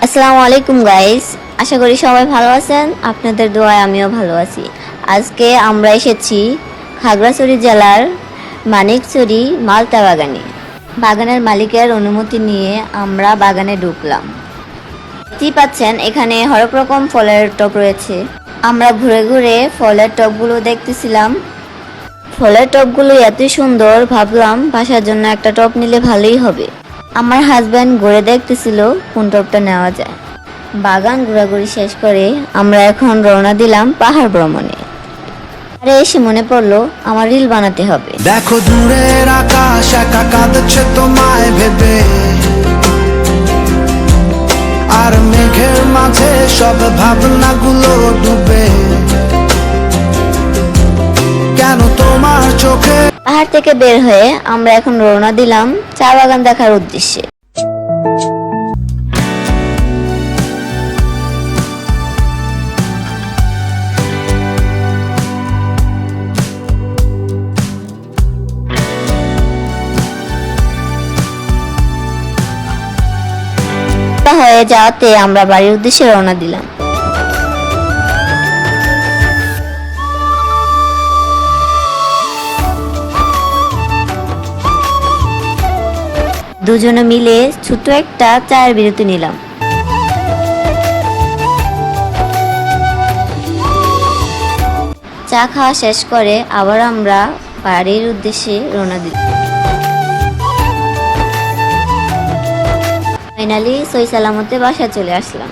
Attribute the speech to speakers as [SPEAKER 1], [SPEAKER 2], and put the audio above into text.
[SPEAKER 1] আসসালামু আলাইকুম গাইস, আশা করি সবাই ভালো আছেন। আপনাদের দোয়ায় আমিও ভালো আছি। আজকে আমরা এসেছি খাগড়াছড়ি জেলার মানিকছড়ি মালতা বাগানে। বাগানের মালিকের অনুমতি নিয়ে আমরা বাগানে ঢুকলাম। দেখতেই পাচ্ছেন এখানে হরেক রকম ফলের টব রয়েছে। আমরা ঘুরে ঘুরে ফলের টবগুলো দেখতেছিলাম। ফলের টবগুলো এতই সুন্দর, ভাবলাম বাসার জন্য একটা টব নিলে ভালোই হবে। আমার হাজব্যান্ড ঘুরে দেখতেছিল কোন টবটা নেওয়া যায়। বাগান ঘোরাঘুরি শেষ করে আমরা এখন রওনা দিলাম পাহাড় ভ্রমণে। আরে এসে মনে পড়লো আমার রিল বানাতে হবে।
[SPEAKER 2] দেখো দূরের আকাশ একা কাঁদছে তোমায় ভেবে, আর মেঘের মাঝে সব ভাবনাগুলো ডুবে। কেন তোমার চোখে।
[SPEAKER 1] পাহাড় থেকে বের হয়ে আমরা এখন রওনা দিলাম চা বাগান দেখার উদ্দেশ্যে। হয়ে যাওয়াতে আমরা বাড়ির উদ্দেশ্যে রওনা দিলাম। দুজনে মিলে ছোট একটা চায়ের বিরতি নিলাম। চা খাওয়া শেষ করে আবার আমরা বাড়ির উদ্দেশ্যে রওনা দিলাম। ফাইনালি সই সালামতে বাসায় চলে আসলাম।